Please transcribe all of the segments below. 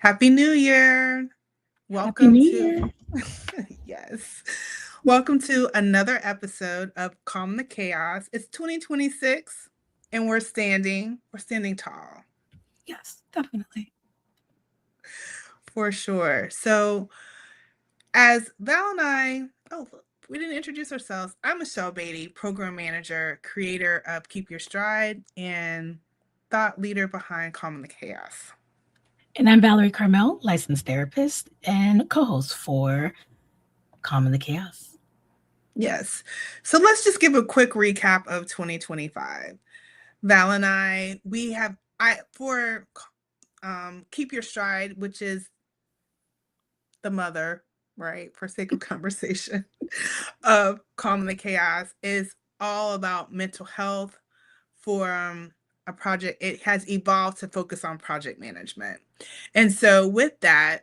Happy New Year. Happy Welcome New to Year. yes. Welcome to another episode of Calm the Chaos. It's 2026 and we're standing tall Yes, definitely. for sure. So, as Val and we didn't introduce ourselves. I'm Michele, Badie, program manager, creator of Keep Your Stride and thought leader behind Calm the Chaos. And I'm Valerie Carmel, licensed therapist and co host for Calm in the Chaos. Yes. So let's just give a quick recap of 2025. Val and we have I for Keep Your Stride, which is the mother, right, for sake of conversation, of Calm the Chaos, is all about mental health for a project. It has evolved to focus on project management. And so with that,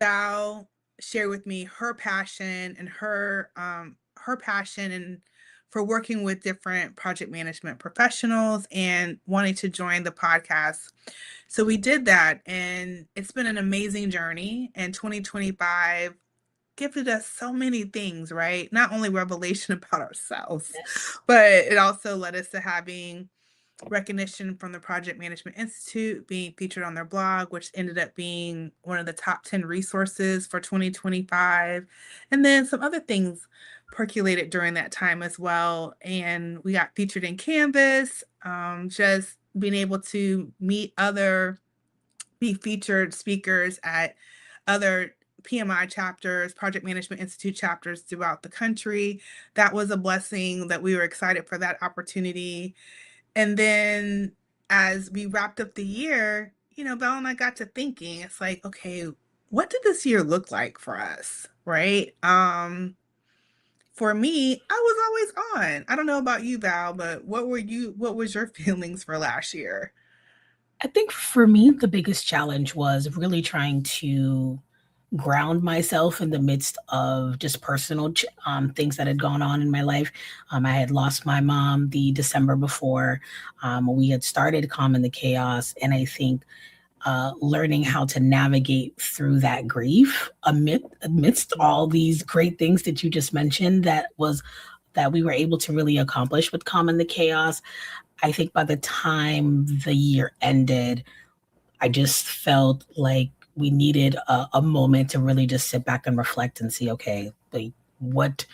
Val shared with me her passion and her passion and for working with different project management professionals and wanting to join the podcast. So we did that and it's been an amazing journey, and 2025 gifted us so many things, right? Not only revelation about ourselves, but it also led us to having recognition from the Project Management Institute, being featured on their blog, which ended up being one of the top 10 resources for 2025. And then some other things percolated during that time as well. And we got featured in Canvas, just being able to be featured speakers at other PMI chapters, Project Management Institute chapters throughout the country. That was a blessing that we were excited for that opportunity. And then as we wrapped up the year, Val and I got to thinking, it's like, okay, what did this year look like for us? Right. For me, I was always on. I don't know about you, Val, but what was your feelings for last year? I think for me, the biggest challenge was really trying to ground myself in the midst of just personal things that had gone on in my life. I had lost my mom the December before. We had started Calm in the Chaos. And I think learning how to navigate through that grief amidst all these great things that you just mentioned that we were able to really accomplish with Calm in the Chaos. I think by the time the year ended, I just felt like we needed a moment to really just sit back and reflect and see, okay, like what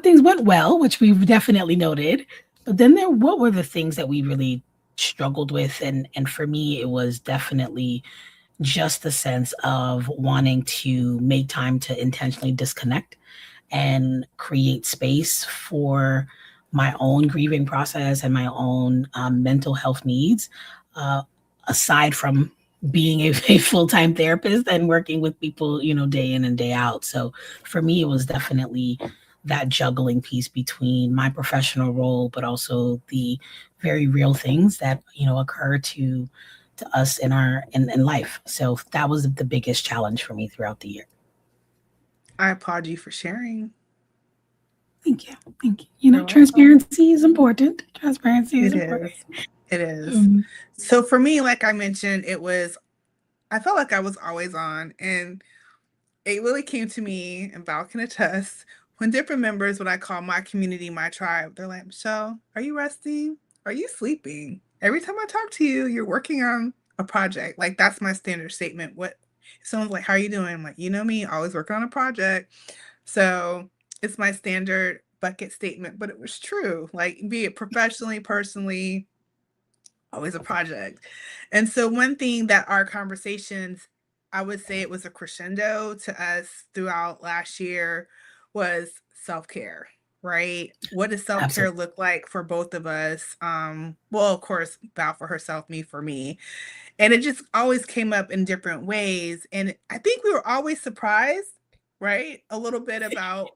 things went well, which we've definitely noted, but then what were the things that we really struggled with, and for me it was definitely just the sense of wanting to make time to intentionally disconnect and create space for my own grieving process and my own mental health needs, uh, aside from being a full-time therapist and working with people, day in and day out. So for me, it was definitely that juggling piece between my professional role, but also the very real things that, occur to us in life. So that was the biggest challenge for me throughout the year. I applaud you for sharing. Thank you. Thank you. You're welcome. Transparency is important. Transparency is It important. is. It is. Um, So for me, like I mentioned, I felt like I was always on, and it really came to me, and Val can attest, when different members, what I call my community, my tribe, they're like, Michele, are you resting? Are you sleeping? Every time I talk to you, you're working on a project. Like, that's my standard statement. What someone's like, how are you doing? I'm like, you know me, always working on a project. So it's my standard bucket statement, but it was true. Like, be it professionally, personally, always a project. And so one thing that our conversations, I would say it was a crescendo to us throughout last year, was self-care, right? What does self-care Absolutely. look like for both of us? Well, of course, Val for herself, me for me. And it just always came up in different ways. And I think we were always surprised, right? A little bit about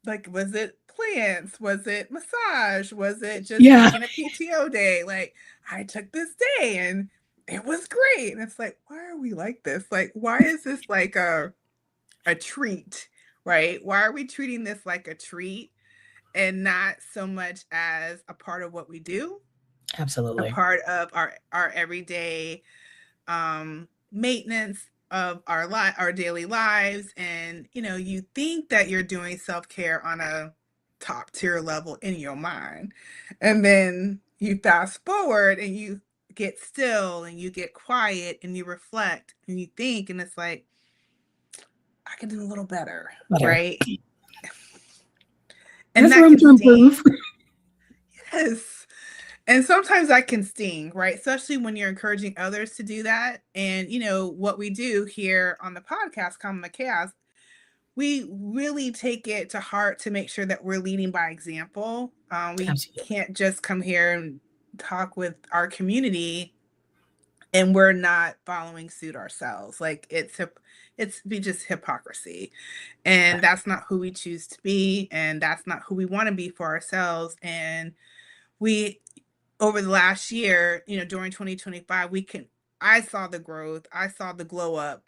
like, was it plants? Was it massage? Was it just Yeah. taking a PTO day? Like, I took this day and it was great. And it's like, why are we like this? Like, why is this like a treat, right? Why are we treating this like a treat and not so much as a part of what we do, a Absolutely. part of our everyday, maintenance of our daily lives, and you think that you're doing self-care on a top tier level in your mind, and then you fast forward and you get still and you get quiet and you reflect and you think, and it's like, I could do a little better, Better. right? And There's that room can to improve. sting. Yes. And sometimes that can sting, right? Especially when you're encouraging others to do that. And what we do here on the podcast, Common Chaos, we really take it to heart to make sure that we're leading by example. We Absolutely. can't just come here and talk with our community and we're not following suit ourselves. Like it's be just hypocrisy. And that's not who we choose to be, and that's not who we want to be for ourselves. And we over the last year, during 2025, I saw the growth, I saw the glow up,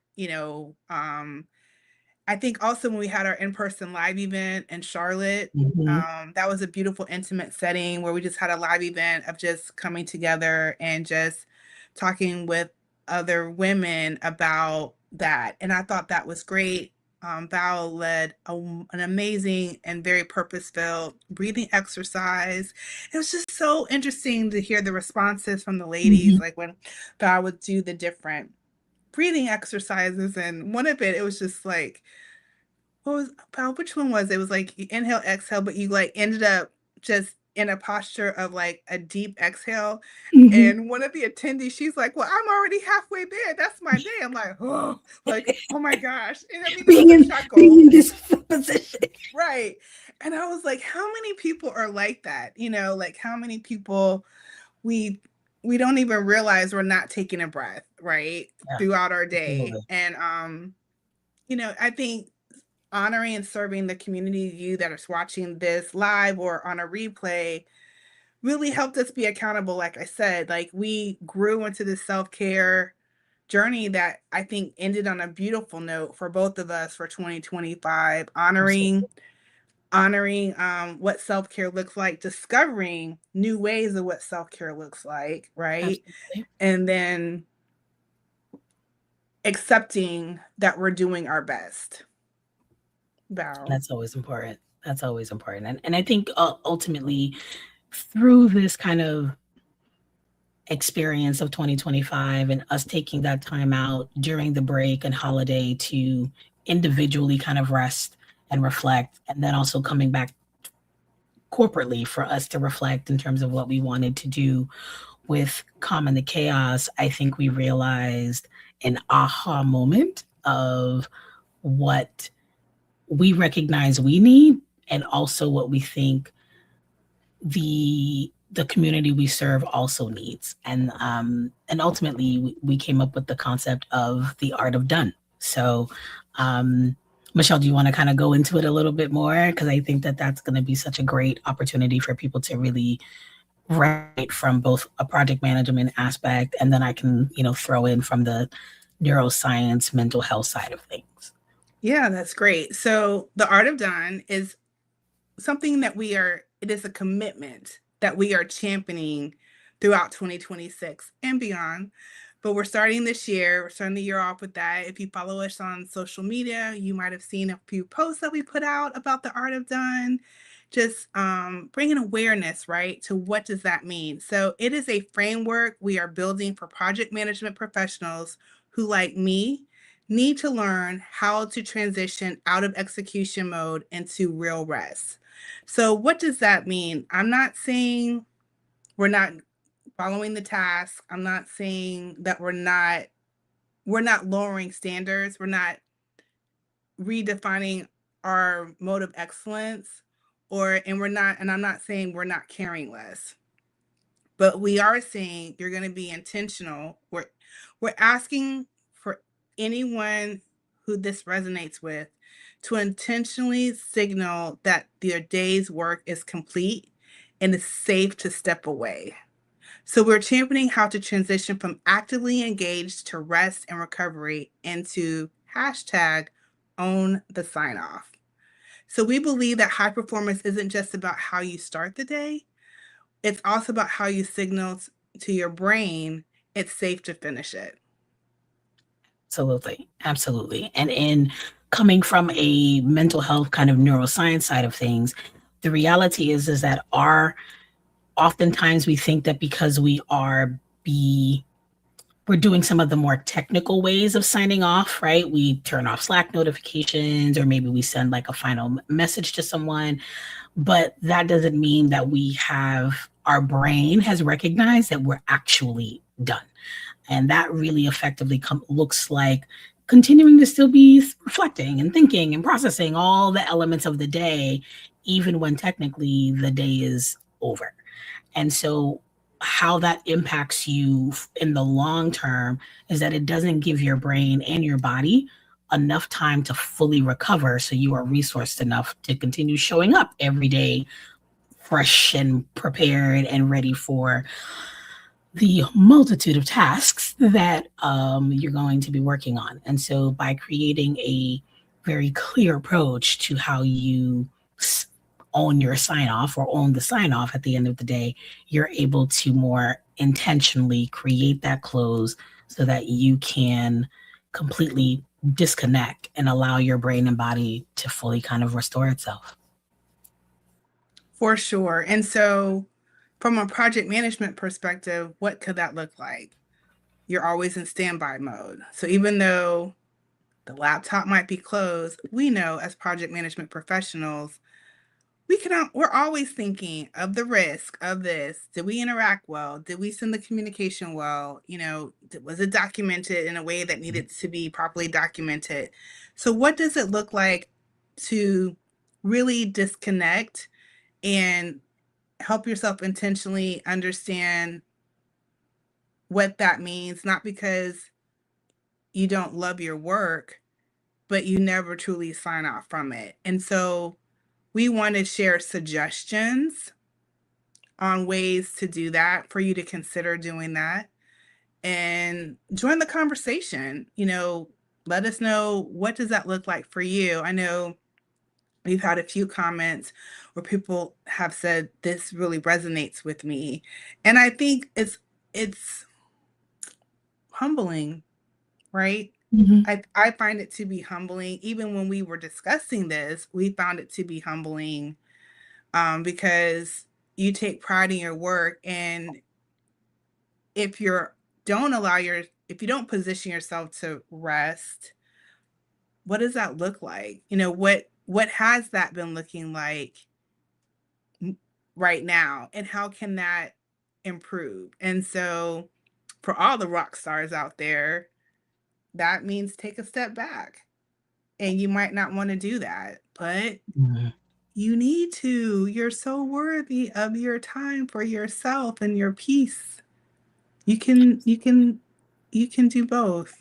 I think also when we had our in-person live event in Charlotte, Mhm. that was a beautiful, intimate setting where we just had a live event of just coming together and just talking with other women about that. And I thought that was great. Val led an amazing and very purpose-filled breathing exercise. It was just so interesting to hear the responses from the ladies, Mhm. like when Val would do the different breathing exercises. And one of it was just like, what was Val, which one was it? It was like you inhale, exhale, but you like ended up just in a posture of like a deep exhale. Mhm. And one of the attendees, she's like, "Well, I'm already halfway there. That's my day." I'm like, oh my gosh. And I mean, it was being a in being chuckle. in this position. Right. And I was like, how many people are like that? Like how many people we we don't even realize we're not taking a breath, right? Yeah, Throughout our day. absolutely. And I think honoring and serving the community, you that is watching this live or on a replay, really helped us be accountable. Like I said, like we grew into this self-care journey that I think ended on a beautiful note for both of us for 2025, Absolutely. honoring what self-care looks like, discovering new ways of what self-care looks like, right? Absolutely. And then accepting that we're doing our best. Val. That's always important. That's always important. And I think ultimately through this kind of experience of 2025 and us taking that time out during the break and holiday to individually kind of rest and reflect, and then also coming back corporately for us to reflect in terms of what we wanted to do with Calm in the Chaos, I think we realized an aha moment of what we recognize we need and also what we think the community we serve also needs. And ultimately we came up with the concept of the art of done. So Michele, do you want to kind of go into it a little bit more? Because I think that that's going to be such a great opportunity for people to really resonate from both a project management aspect, and then I can, throw in from the neuroscience, mental health side of things. Yeah, that's great. So the art of done is something that it is a commitment that we are championing throughout 2026 and beyond. But we're starting this year, we're starting the year off with that. If you follow us on social media, you might have seen a few posts that we put out about the art of done, just bringing awareness, right, to what does that mean. So it is a framework we are building for project management professionals who, like me, need to learn how to transition out of execution mode into real rest. So, what does that mean? I'm not saying we're not following the task. I'm not saying that we're not lowering standards. We're not redefining our mode of excellence, and I'm not saying we're not caring less. But we are saying you're going to be intentional. We're asking for anyone who this resonates with to intentionally signal that their day's work is complete and it's safe to step away. So we're championing how to transition from actively engaged to rest and recovery into hashtag own the sign off. So we believe that high performance isn't just about how you start the day, it's also about how you signal to your brain it's safe to finish it. Absolutely. Absolutely. And in coming from a mental health kind of neuroscience side of things, the reality is that our oftentimes we think that because be we're doing some of the more technical ways of signing off, right? We turn off Slack notifications, or maybe we send like a final message to someone, but that doesn't mean that our brain has recognized that we're actually done. And that really effectively looks like continuing to still be reflecting and thinking and processing all the elements of the day, even when technically the day is over. And so, how that impacts you in the long term is that it doesn't give your brain and your body enough time to fully recover. So, you are resourced enough to continue showing up every day fresh and prepared and ready for the multitude of tasks that you're going to be working on. And so, by creating a very clear approach to how you own your sign off or own the sign off at the end of the day, you're able to more intentionally create that close so that you can completely disconnect and allow your brain and body to fully kind of restore itself. For sure. And so, from a project management perspective, what could that look like? You're always in standby mode. So, even though the laptop might be closed, we know as project management professionals, we're always thinking of the risk of this. Did we interact well? Did we send the communication well? Was it documented in a way that needed to be properly documented? So what does it look like to really disconnect and help yourself intentionally understand what that means? Not because you don't love your work, but you never truly sign off from it. And so we want to share suggestions on ways to do that for you to consider doing that and join the conversation. Let us know, what does that look like for you? I know we've had a few comments where people have said this really resonates with me. And I think it's humbling, right? Mm-hmm. I find it to be humbling. Even when we were discussing this, we found it to be humbling, because you take pride in your work, and if you're if you don't position yourself to rest, what does that look like? What has that been looking like right now, and how can that improve? And so, for all the rock stars out there, that means take a step back. And you might not want to do that, but Mm-hmm. you need to. You're so worthy of your time for yourself and your peace. You can do both.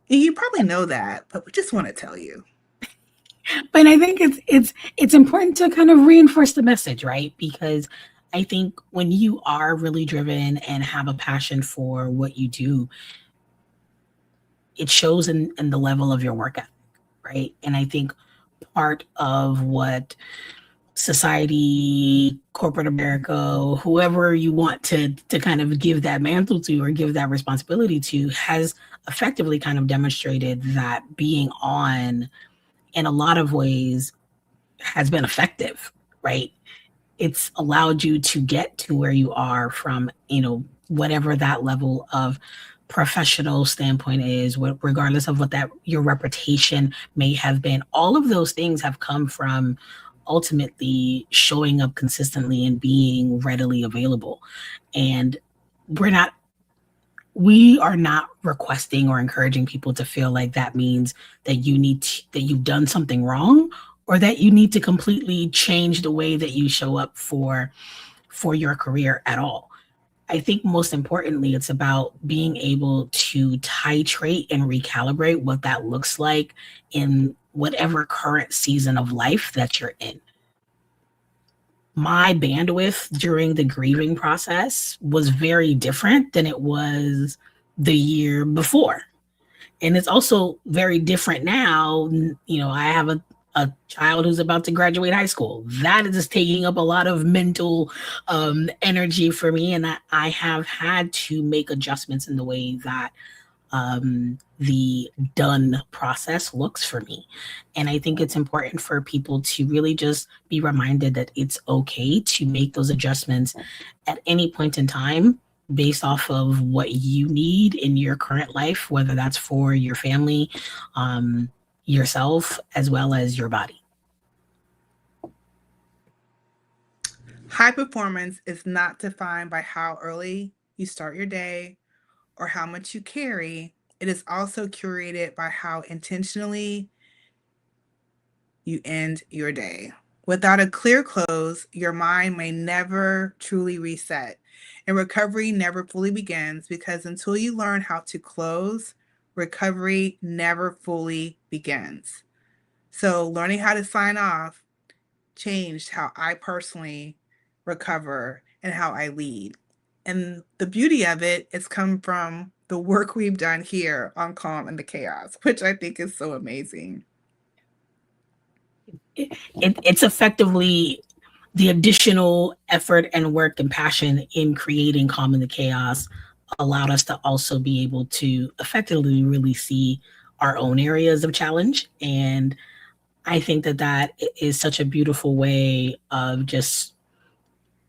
And you probably know that, but we just want to tell you. But I think it's important to kind of reinforce the message, right? Because I think when you are really driven and have a passion for what you do, it shows in the level of your work ethic, right? And I think part of what society, corporate America, whoever you want to kind of give that mantle to or give that responsibility to, has effectively kind of demonstrated that being on, in a lot of ways, has been effective, right? It's allowed you to get to where you are from, whatever that level of professional standpoint is, regardless of what that your reputation may have been. All of those things have come from ultimately showing up consistently and being readily available. And we're not we are not requesting or encouraging people to feel like that means that you've done something wrong, or that you need to completely change the way that you show up for your career at all. I think most importantly, it's about being able to titrate and recalibrate what that looks like in whatever current season of life that you're in. My bandwidth during the grieving process was very different than it was the year before. And it's also very different now. I have a child who's about to graduate high school. That is taking up a lot of mental energy for me. And I have had to make adjustments in the way that the done process looks for me. And I think it's important for people to really just be reminded that it's okay to make those adjustments at any point in time based off of what you need in your current life, whether that's for your family, yourself, as well as your body. High performance is not defined by how early you start your day or how much you carry. It is also curated by how intentionally you end your day. Without a clear close, your mind may never truly reset, and recovery never fully begins because until you learn how to close, recovery never fully begins. So, learning how to sign off changed how I personally recover and how I lead. And the beauty of it is come from the work we've done here on Calm and the Chaos, which I think is so amazing. It's effectively the additional effort and work and passion in creating Calm in the Chaos allowed us to also be able to effectively really see our own areas of challenge. And I think that that is such a beautiful way of just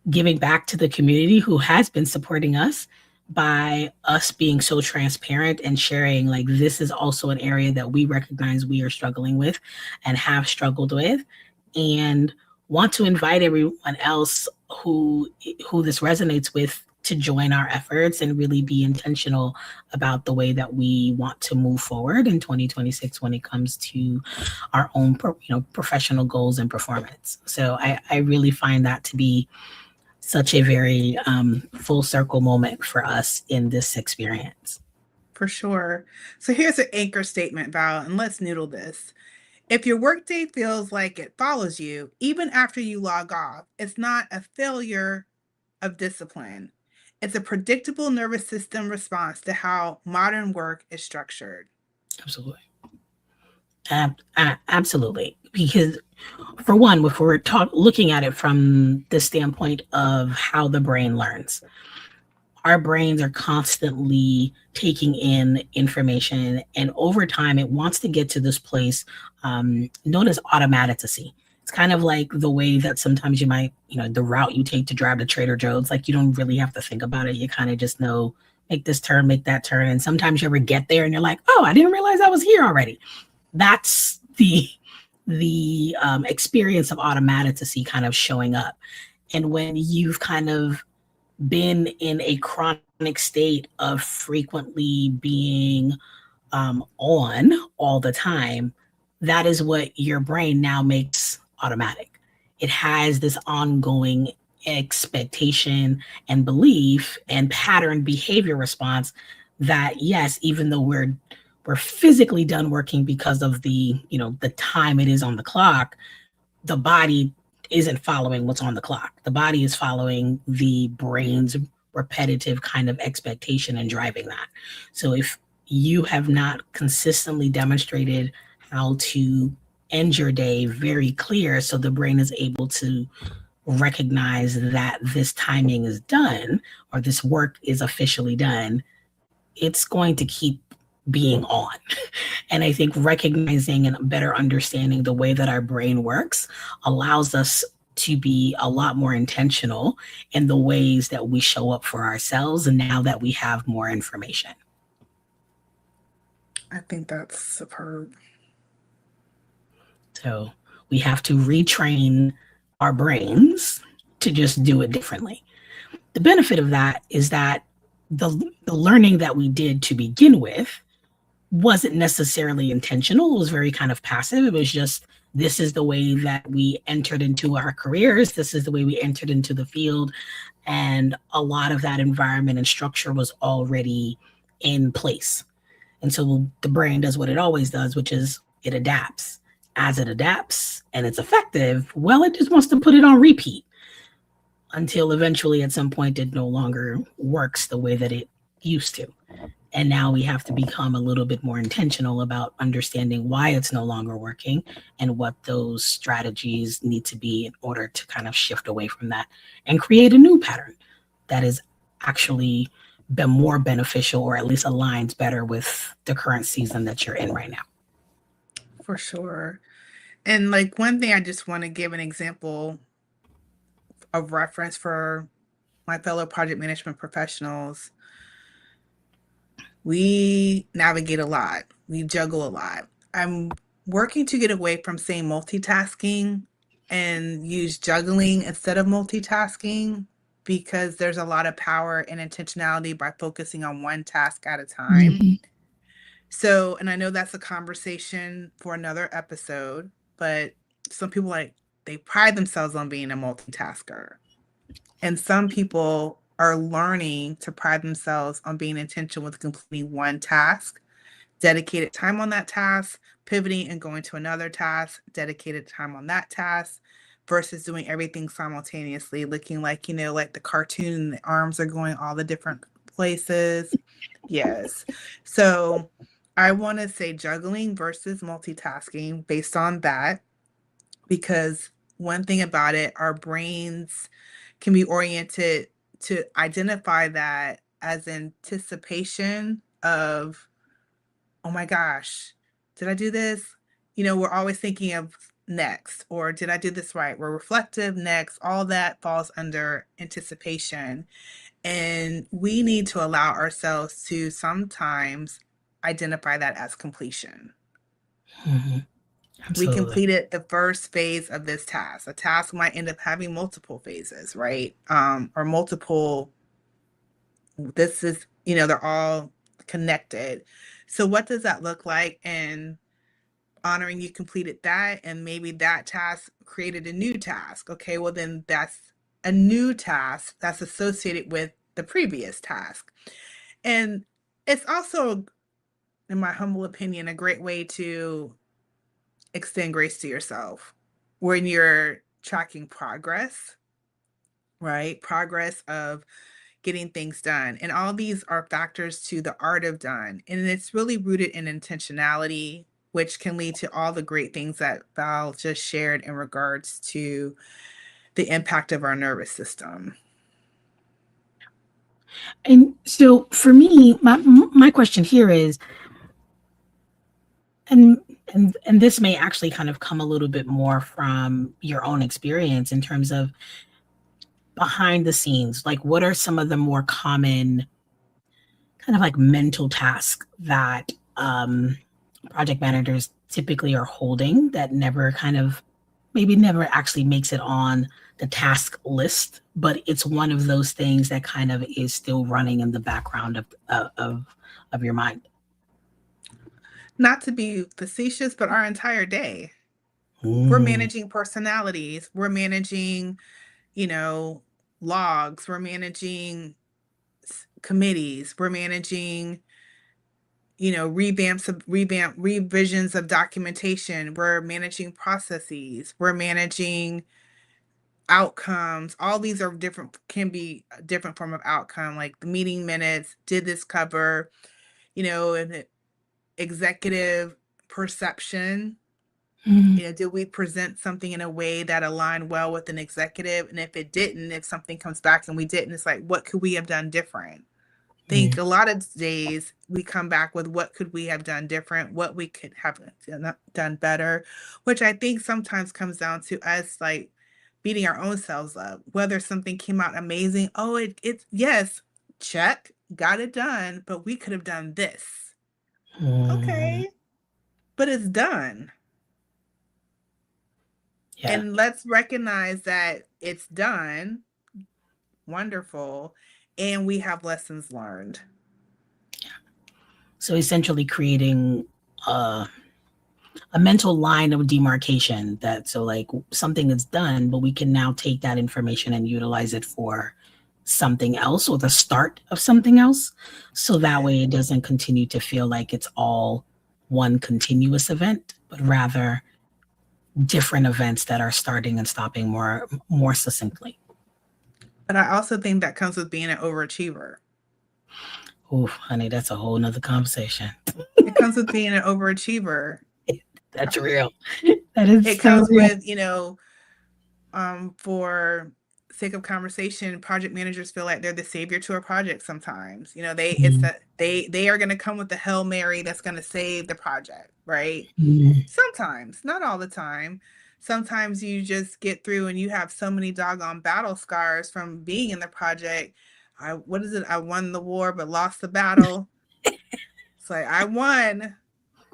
giving back to the community who has been supporting us by us being so transparent and sharing like this is also an area that we recognize we are struggling with and have struggled with, and want to invite everyone else who this resonates with to join our efforts and really be intentional about the way that we want to move forward in 2026 when it comes to our own professional goals and performance. So I really find that to be such a very full circle moment for us in this experience. For sure. So here's an anchor statement, Val, and let's noodle this. If your workday feels like it follows you, even after you log off, it's not a failure of discipline. It's a predictable nervous system response to how modern work is structured. Absolutely. Absolutely. Because for one, if we're looking at it from the standpoint of how the brain learns, our brains are constantly taking in information, and over time it wants to get to this place known as automaticity. It's kind of like the way that sometimes you might, the route you take to drive to Trader Joe's, like you don't really have to think about it. You kind of just know, make this turn, make that turn. And sometimes you ever get there and you're like, oh, I didn't realize I was here already. That's the experience of automaticity kind of showing up. And when you've kind of been in a chronic state of frequently being on all the time, that is what your brain now makes automatic. It has this ongoing expectation and belief and pattern behavior response that yes, even though we're physically done working because of the time it is on the clock, the body isn't following what's on the clock. The body is following the brain's repetitive kind of expectation and driving that. So if you have not consistently demonstrated how to end your day very clear so the brain is able to recognize that this timing is done or this work is officially done, it's going to keep being on. And I think recognizing and better understanding the way that our brain works allows us to be a lot more intentional in the ways that we show up for ourselves. And now that we have more information, I think that's superb. so we have to retrain our brains to just do it differently. The benefit of that is that the learning that we did to begin with wasn't necessarily intentional. It was very kind of passive. It was just, this is the way that we entered into our careers. This is the way we entered into the field. And a lot of that environment and structure was already in place. And so the brain does what it always does, which is it adapts. As it adapts and it's effective, well, it just wants to put it on repeat until eventually at some point it no longer works the way that it used to. And now we have to become a little bit more intentional about understanding why it's no longer working and what those strategies need to be in order to kind of shift away from that and create a new pattern that is actually more beneficial, or at least aligns better with the current season that you're in right now. For sure. And like one thing I just want to give an example of reference for my fellow project management professionals. We navigate a lot. We juggle a lot. I'm working to get away from saying multitasking and use juggling instead of multitasking because there's a lot of power and intentionality by focusing on one task at a time. Mm-hmm. So, and I know that's a conversation for another episode, but some people like they pride themselves on being a multitasker. And some people are learning to pride themselves on being intentional with completing one task, dedicated time on that task, pivoting and going to another task, dedicated time on that task, versus doing everything simultaneously, looking like, like the cartoon, the arms are going all the different places. Yes. So I want to say juggling versus multitasking based on that, because one thing about it, our brains can be oriented to identify that as anticipation of, oh my gosh, did I do this? We're always thinking of next, or did I do this right? We're reflective, next, all that falls under anticipation. And we need to allow ourselves to sometimes identify that as completion. Mm-hmm. We Absolutely. completed the first phase of this task. A task might end up having multiple phases, right? Or multiple, this is, they're all connected. So what does that look like? And honoring you completed that, and maybe that task created a new task. Okay, well then that's a new task that's associated with the previous task. And it's also, in my humble opinion, a great way to extend grace to yourself when you're tracking progress, right? Progress of getting things done. And all these are factors to the art of done. And it's really rooted in intentionality, which can lead to all the great things that Val just shared in regards to the impact of our nervous system. And so for me, my question here is, and and this may actually kind of come a little bit more from your own experience in terms of behind the scenes, like what are some of the more common kind of like mental tasks that project managers typically are holding that never kind of maybe never actually makes it on the task list, but it's one of those things that kind of is still running in the background of your mind. Not to be facetious, but our entire day. We're Mm, managing personalities, we're managing, you know, logs, we're managing committees, we're managing, revisions of documentation, we're managing processes, we're managing outcomes. All these are different, can be a different form of outcome, like the meeting minutes, did this cover, and the executive perception. mm, Did we present something in a way that aligned well with an executive? And if it didn't, if something comes back and we didn't, it's like, what could we have done different? Think mm, a lot of days we come back with what could we have done different, what we could have done better, which I think sometimes comes down to us like beating our own selves up. Whether something came out amazing, oh, it's yes, check, got it done, but we could have done this. mm. Okay, but it's done. Yeah. And let's recognize that it's done, wonderful, and we have lessons learned. So essentially creating a mental line of demarcation that so like something is done, but we can now take that information and utilize it for something else or the start of something else. So that way it doesn't continue to feel like it's all one continuous event, but rather different events that are starting and stopping more succinctly. But I also think that comes with being an overachiever. Ooh, honey, that's a whole nother conversation. It comes with being an overachiever. That's real. That is It so comes real. with, for sake of conversation, project managers feel like they're the savior to a project sometimes. You know, Mm, they are going to come with the Hail Mary that's going to save the project, right? mm, Sometimes, not all the time. Sometimes you just get through and you have so many doggone battle scars from being in the project. What is it? I won the war but lost the battle. It's like I won,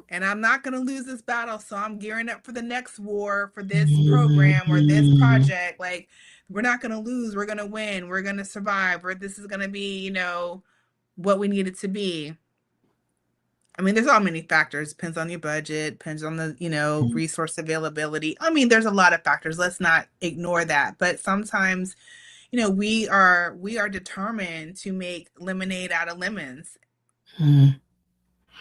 and I'm not going to lose this battle, so I'm gearing up for the next war, for this program or this mm, project. Like, we're not going to lose, we're going to win, we're going to survive, or this is going to be, you know, what we need it to be. I mean, there's all many factors. Depends on your budget, depends on the, you know, mm, resource availability. I mean, there's a lot of factors. Let's not ignore that. But sometimes, you know, we are determined to make lemonade out of lemons. mm.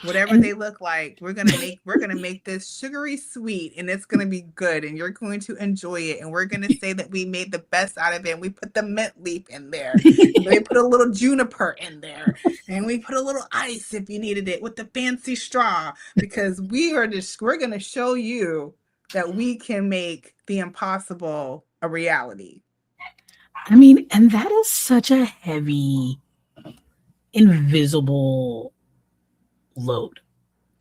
Whatever And they look like, we're gonna make this sugary sweet, and it's gonna be good, and you're going to enjoy it, and we're gonna say that we made the best out of it. And we put the mint leaf in there, and we put a little juniper in there, and we put a little ice if you needed it with the fancy straw, because we're gonna show you that we can make the impossible a reality. I mean, and that is such a heavy, invisible load,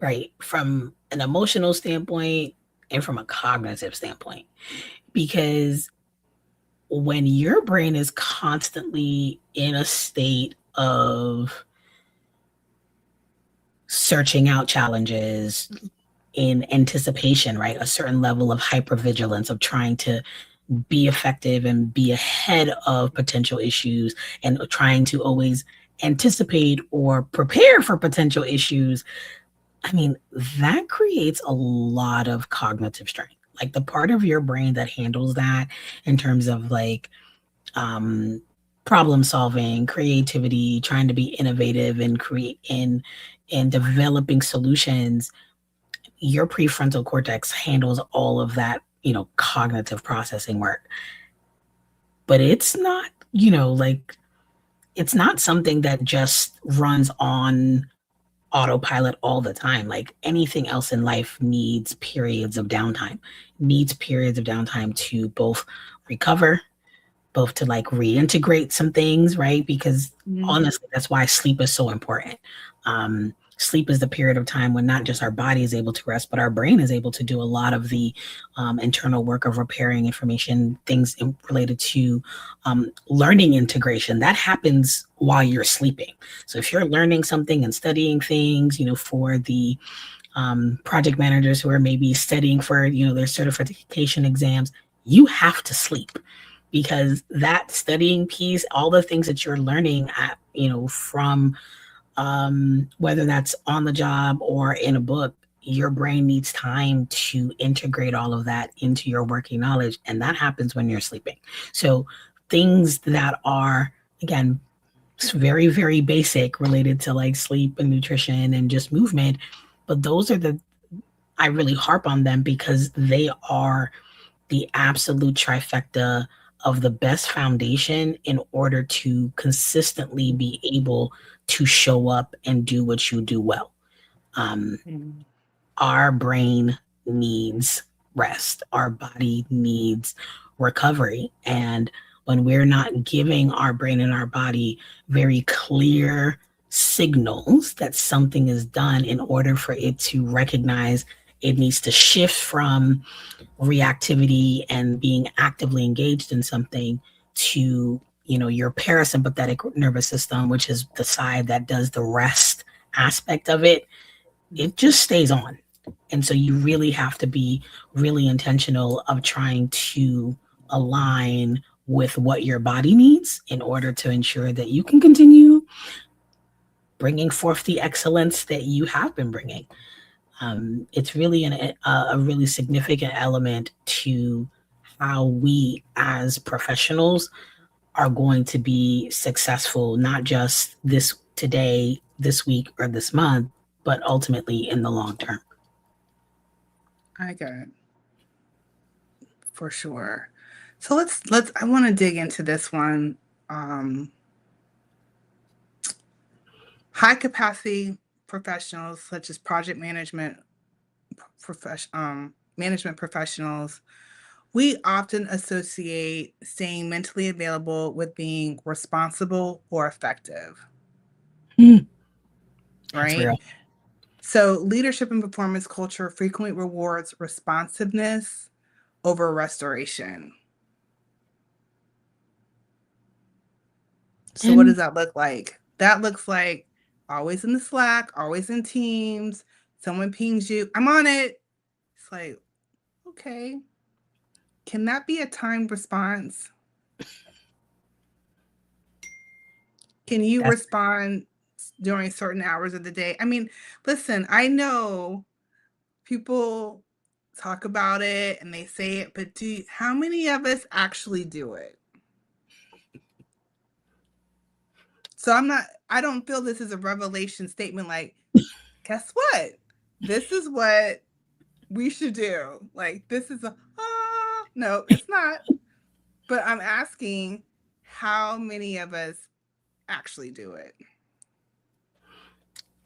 right? From an emotional standpoint and from a cognitive standpoint. Because when your brain is constantly in a state of searching out challenges in anticipation, right? A certain level of hypervigilance of trying to be effective and be ahead of potential issues and trying to always anticipate or prepare for potential issues. I mean, that creates a lot of cognitive strain. Like the part of your brain that handles that in terms of like um, problem solving, creativity, trying to be innovative and create in developing solutions, your prefrontal cortex handles all of that, you know, cognitive processing work. But it's not, you know, like it's not something that just runs on autopilot all the time. Like anything else in life needs periods of downtime, needs periods of downtime to both recover, both to like reintegrate some things, right? Because Mm-hmm. honestly, that's why sleep is so important. Sleep is the period of time when not just our body is able to rest, but our brain is able to do a lot of the internal work of repairing information, things related to learning integration. That happens while you're sleeping. So if you're learning something and studying things, you know, for the project managers who are maybe studying for, you know, their certification exams, you have to sleep because that studying piece, all the things that you're learning at, you know, from whether that's on the job or in a book, your brain needs time to integrate all of that into your working knowledge. And that happens when you're sleeping. So things that are, again, very, very basic related to like sleep and nutrition and just movement. But those are I really harp on them because they are the absolute trifecta of the best foundation in order to consistently be able to show up and do what you do well. Um, Mm-hmm. our brain needs rest, our body needs recovery. And when we're not giving our brain and our body very clear signals that something is done in order for it to recognize it needs to shift from reactivity and being actively engaged in something to, you know, your parasympathetic nervous system, which is the side that does the rest aspect of it, it just stays on. And so you really have to be really intentional of trying to align with what your body needs in order to ensure that you can continue bringing forth the excellence that you have been bringing. It's really a really significant element to how we as professionals are going to be successful, not just this today, this week, or this month, but ultimately in the long term. I got it. For sure. So let's I want to dig into this one. Um, High capacity professionals such as project management management professionals We often associate staying mentally available with being responsible or effective, Hmm, that's right? real. So, leadership and performance culture frequently rewards responsiveness over restoration. So, what does And that look like? That looks like always in the Slack, always in Teams. Someone pings you, I'm on it. It's like, okay, can that be a timed response? Can you that's respond during certain hours of the day? I mean, listen, I know people talk about it and they say it, but how many of us actually do it? So I don't feel this is a revelation statement like, guess what? This is what we should do. Like, this is no, it's not. But I'm asking how many of us actually do it?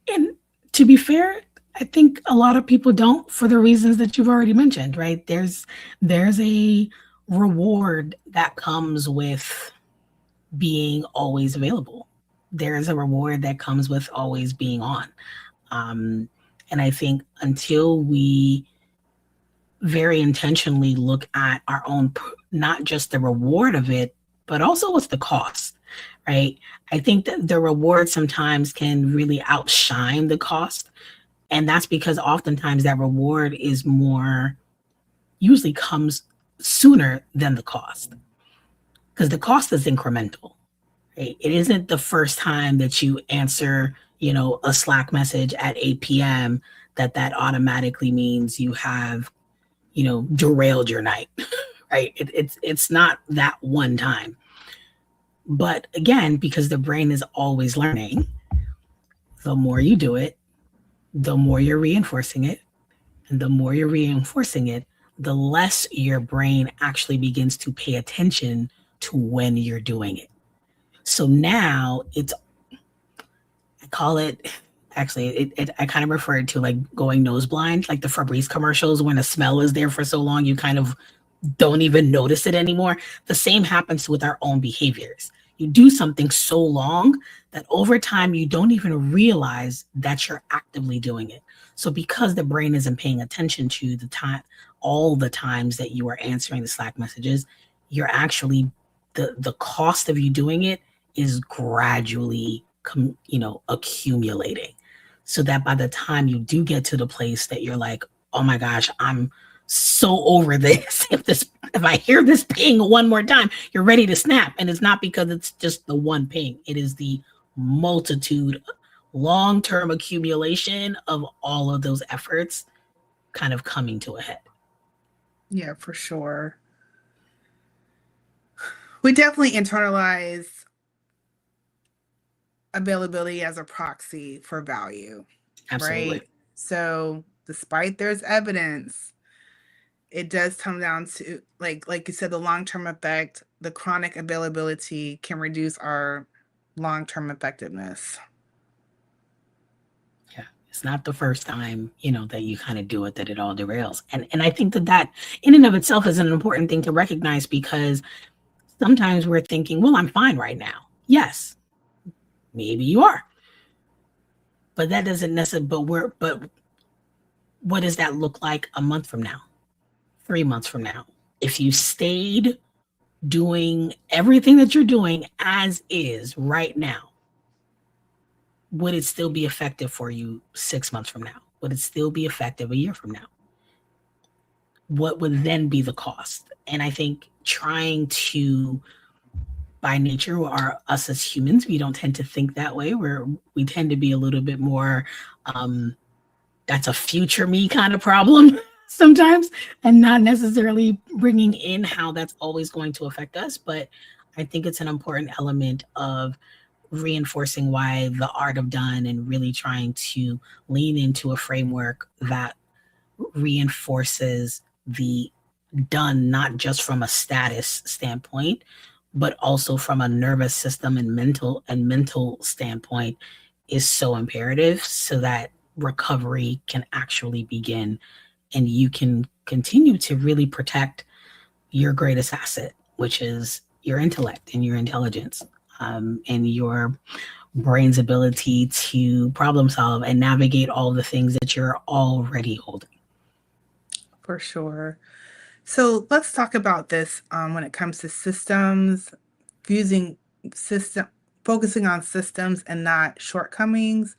and to be fair, I think a lot of people don't for the reasons that you've already mentioned, right? There's a reward that comes with being always available. There's a reward that comes with always being on. Um, and I think until we very intentionally look at our own, not just the reward of it, but also what's the cost, right? I think that the reward sometimes can really outshine the cost. And that's because oftentimes that reward is more, usually comes sooner than the cost, because the cost is incremental. Right? It isn't the first time that you answer, a Slack message at 8 p.m. that automatically means you have, derailed your night, right? It's not that one time. But again, because the brain is always learning, the more you do it, the more you're reinforcing it. And the more you're reinforcing it, the less your brain actually begins to pay attention to when you're doing it. So now I call it, actually, I kind of refer to like going nose blind, like the Febreze commercials. When a smell is there for so long, you kind of don't even notice it anymore. The same happens with our own behaviors. You do something so long that over time you don't even realize that you're actively doing it. So because the brain isn't paying attention to the time, all the times that you are answering the Slack messages, you're actually, the cost of you doing it is gradually accumulating, so that by the time you do get to the place that you're like, oh my gosh, I'm so over this. If I hear this ping one more time, you're ready to snap. And it's not because it's just the one ping. It is the multitude, long-term accumulation of all of those efforts kind of coming to a head. Yeah, for sure. We definitely internalize availability as a proxy for value, Absolutely. right? So, despite there's evidence, it does come down to like you said, the long-term effect, the chronic availability can reduce our long-term effectiveness. Yeah. It's not the first time, that you kind of do it that it all derails. And I think that in and of itself is an important thing to recognize, because sometimes we're thinking, well, I'm fine right now. Yes, maybe you are. But that doesn't necessarily, but what does that look like a month from now, 3 months from now? If you stayed doing everything that you're doing as is right now, would it still be effective for you 6 months from now? Would it still be effective a year from now? What would then be the cost? And I think trying to, by nature, are us as humans, we don't tend to think that way. We tend to be a little bit more, that's a future me kind of problem sometimes, and not necessarily bringing in how that's always going to affect us. But I think it's an important element of reinforcing why the art of done, and really trying to lean into a framework that reinforces the done, not just from a status standpoint, but also from a nervous system and mental standpoint, is so imperative, so that recovery can actually begin, and you can continue to really protect your greatest asset, which is your intellect and your intelligence, and your brain's ability to problem solve and navigate all the things that you're already holding. For sure. So let's talk about this when it comes to systems, fusing system, focusing on systems and not shortcomings.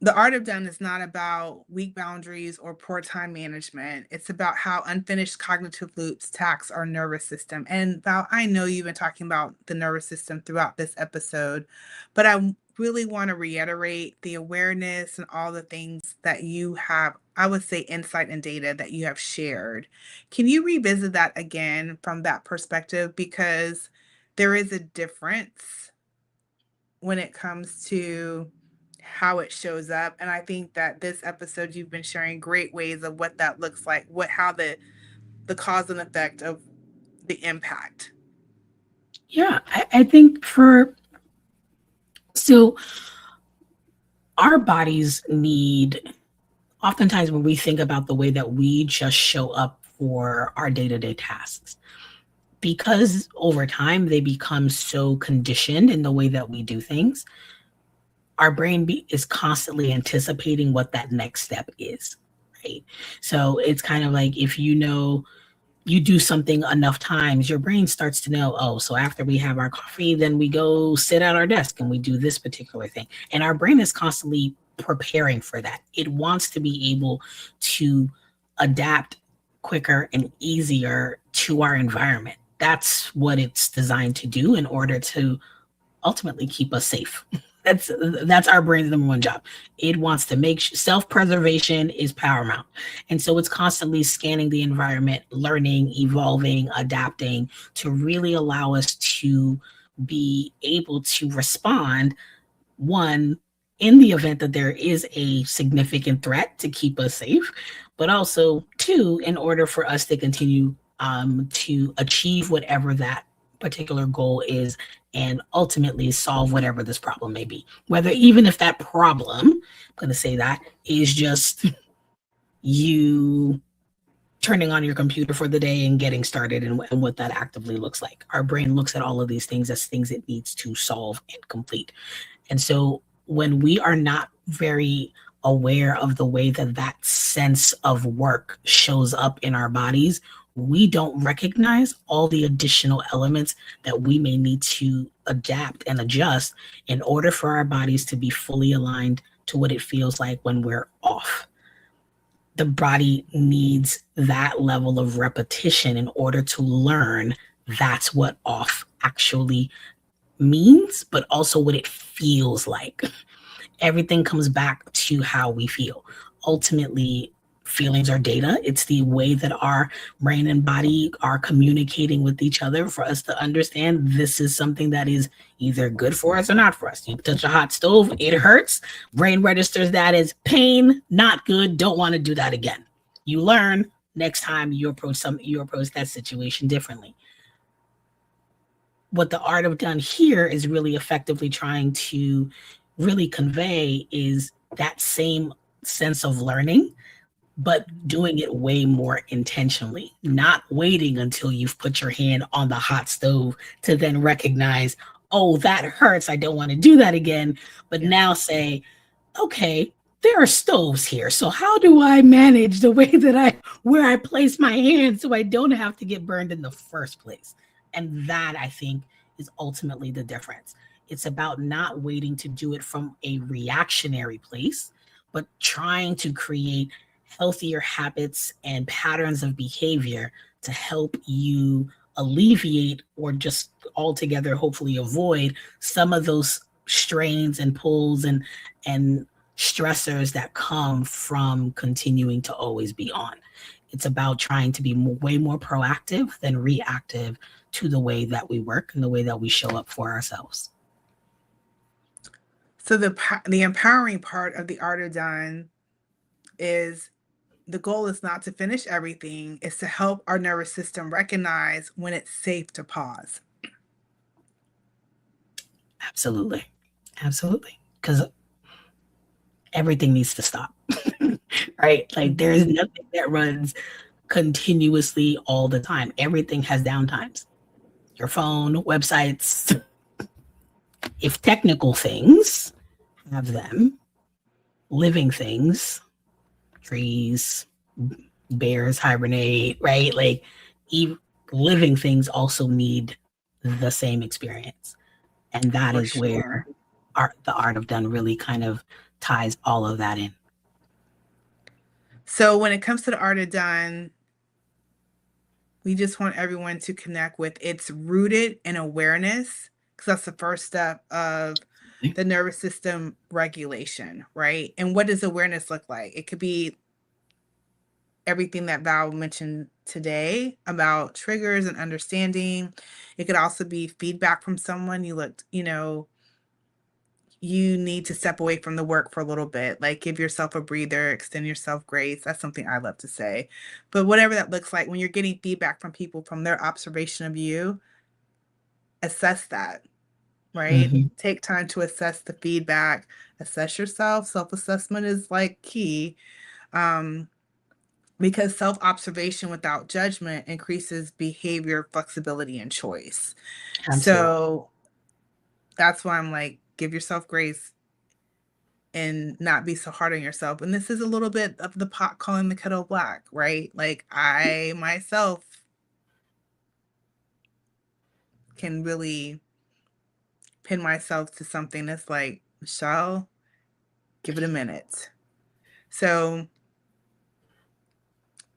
The art of done is not about weak boundaries or poor time management. It's about how unfinished cognitive loops tax our nervous system. And Val, I know you've been talking about the nervous system throughout this episode, but I really want to reiterate the awareness and all the things that you have, I would say, insight and data that you have shared. Can you revisit that again from that perspective? Because there is a difference when it comes to how it shows up. And I think that this episode you've been sharing great ways of what that looks like, how the cause and effect of the impact. Yeah, I think so our bodies need, oftentimes when we think about the way that we just show up for our day-to-day tasks, because over time they become so conditioned in the way that we do things, our is constantly anticipating what that next step is, right? So it's kind of like, if you do something enough times, your brain starts to know, oh, so after we have our coffee, then we go sit at our desk and we do this particular thing. And our brain is constantly preparing for that. It wants to be able to adapt quicker and easier to our environment. That's what it's designed to do in order to ultimately keep us safe. That's our brain's number one job. It wants to make self-preservation is paramount. And so it's constantly scanning the environment, learning, evolving, adapting to really allow us to be able to respond, one, in the event that there is a significant threat, to keep us safe, but also two, in order for us to continue to achieve whatever that particular goal is, and ultimately solve whatever this problem may be. Whether, even if that problem, I'm going to say that, is just you turning on your computer for the day and getting started, and what that actively looks like. Our brain looks at all of these things as things it needs to solve and complete. And so when we are not very aware of the way that that sense of work shows up in our bodies, we don't recognize all the additional elements that we may need to adapt and adjust in order for our bodies to be fully aligned to what it feels like when we're off. The body needs that level of repetition in order to learn that's what off actually means, but also what it feels like. Everything comes back to how we feel. Ultimately, feelings are data. It's the way that our brain and body are communicating with each other for us to understand this is something that is either good for us or not for us. You touch a hot stove, it hurts. Brain registers that as pain, not good, don't want to do that again. You learn next time you approach that situation differently. What the art of done here is really effectively trying to really convey is that same sense of learning, but doing it way more intentionally, not waiting until you've put your hand on the hot stove to then recognize, oh, that hurts, I don't want to do that again. But now say, okay, there are stoves here. So how do I manage the way that where I place my hand so I don't have to get burned in the first place? And that, I think, is ultimately the difference. It's about not waiting to do it from a reactionary place, but trying to create healthier habits and patterns of behavior to help you alleviate, or just altogether hopefully avoid, some of those strains and pulls and stressors that come from continuing to always be on. It's about trying to be way more proactive than reactive to the way that we work and the way that we show up for ourselves. So the empowering part of the art of done is, the goal is not to finish everything, it's to help our nervous system recognize when it's safe to pause. Absolutely. Absolutely. Because everything needs to stop. Right? Like, there's nothing that runs continuously all the time. Everything has downtimes. Your phone, websites, if technical things have them, living things, trees, bears hibernate, right? Like living things also need the same experience. And that For is sure. where the art of done really kind of ties all of that in. So when it comes to the art of done, we just want everyone to connect with it's rooted in awareness because that's the first step of the nervous system regulation, right? And what does awareness look like? It could be everything that Val mentioned today about triggers and understanding. It could also be feedback from someone. You need to step away from the work for a little bit, like give yourself a breather, extend yourself grace. That's something I love to say. But whatever that looks like, when you're getting feedback from people from their observation of you, assess that, right? Mm-hmm. Take time to assess the feedback, assess yourself. Self-assessment is like key. Um, because self-observation without judgment increases behavior, flexibility, and choice. Absolutely. So that's why I'm like, give yourself grace and not be so hard on yourself. And this is a little bit of the pot calling the kettle black, right? Like I myself can really pin myself to something that's like, Michele, give it a minute. So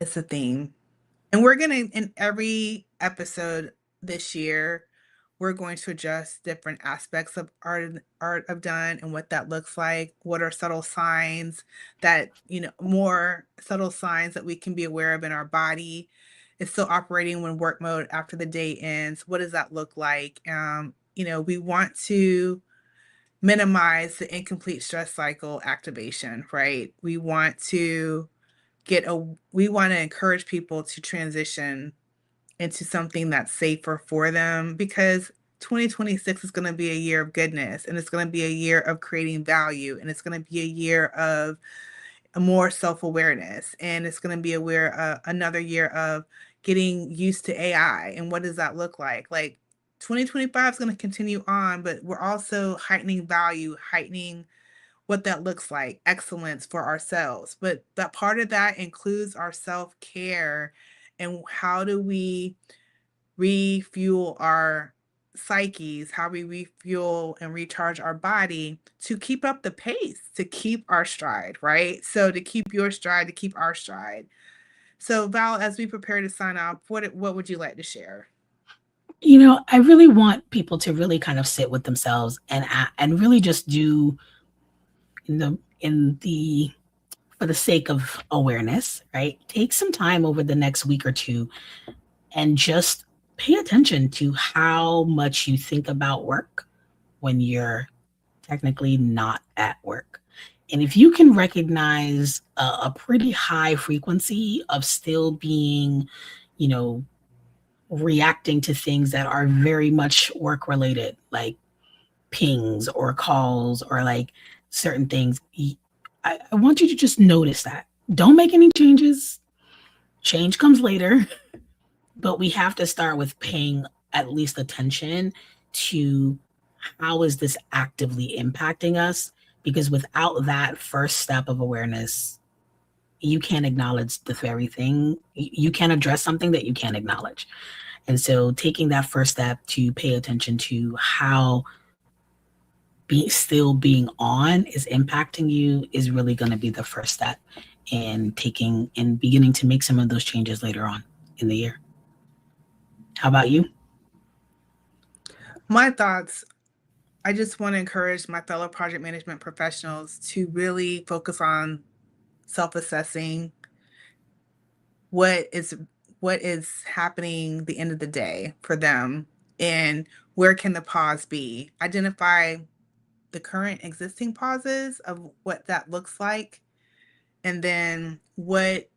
it's a theme. And we're going to, in every episode this year, we're going to address different aspects of art of done and what that looks like. What are subtle signs that, more subtle signs that we can be aware of in our body? It's still operating when work mode after the day ends. What does that look like? We want to minimize the incomplete stress cycle activation, right? We want to encourage people to transition into something that's safer for them because 2026 is going to be a year of goodness and it's going to be a year of creating value and it's going to be a year of more self-awareness and it's going to be another year of getting used to AI and what does that look like? Like 2025 is going to continue on, but we're also heightening value, heightening what that looks like, excellence for ourselves. But that part of that includes our self-care and how do we refuel our psyches, how we refuel and recharge our body to keep up the pace, to keep our stride, right? So to keep your stride, to keep our stride. So Val, as we prepare to sign off, what would you like to share? I really want people to really kind of sit with themselves and really just do in the for the sake of awareness, right? Take some time over the next week or two and just pay attention to how much you think about work when you're technically not at work. And if you can recognize a pretty high frequency of still being, you know, reacting to things that are very much work related, like pings or calls or like certain things, I want you to just notice that. Don't make any changes. Change comes later, but we have to start with paying at least attention to how is this actively impacting us? Because without that first step of awareness, you can't acknowledge the very thing. You can't address something that you can't acknowledge. And so taking that first step to pay attention to how still being on is impacting you is really going to be the first step in taking and beginning to make some of those changes later on in the year. How about you? My thoughts, I just want to encourage my fellow project management professionals to really focus on self-assessing what is what is happening the end of the day for them and where can the pause be. Identify the current existing pauses of what that looks like and then what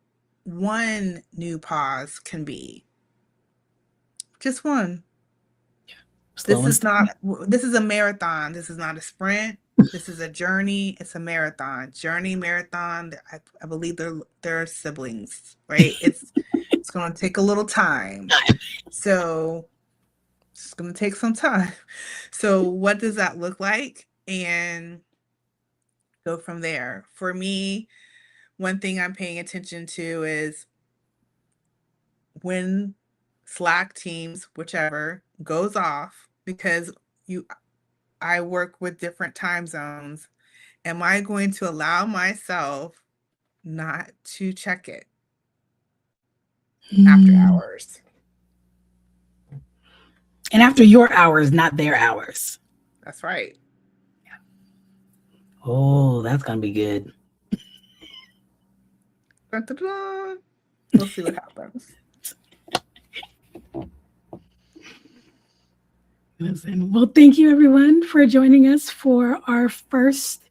one new pause can be. Just one. Slow This and is steady. not this is a marathon. This is not a sprint. This is a journey. It's a marathon. Journey, marathon. I believe they're siblings, right? It's It's going to take a little time. So it's going to take some time. So what does that look like? And go from there. For me, one thing I'm paying attention to is when Slack, Teams, whichever, goes off, because I work with different time zones. Am I going to allow myself not to check it after hours? And after your hours, not their hours. That's right. Oh, that's going to be good. Dun, dun, dun. We'll see what happens. Listen, well, thank you everyone for joining us for our first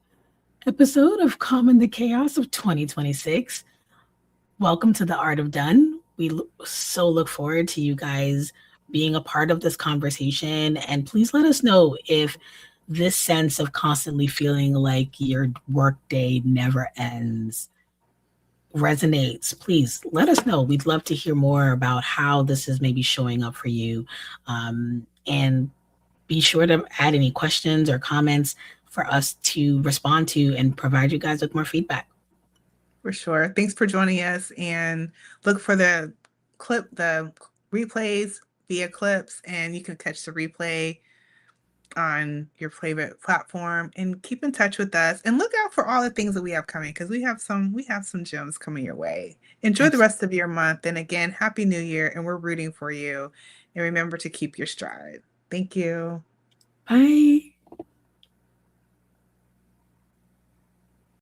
episode of Calm the Chaos of 2026. Welcome to the Art of Done. We so look forward to you guys being a part of this conversation. And please let us know if this sense of constantly feeling like your workday never ends resonates. Please let us know. We'd love to hear more about how this is maybe showing up for you. And be sure to add any questions or comments for us to respond to and provide you guys with more feedback. For sure. Thanks for joining us, and look for the replays via clips, and you can catch the replay on your favorite platform, and keep in touch with us and look out for all the things that we have coming, because we have some gems coming your way. Enjoy the rest of your month, and again, Happy New Year, and we're rooting for you, and remember to keep your stride. Thank you. Bye.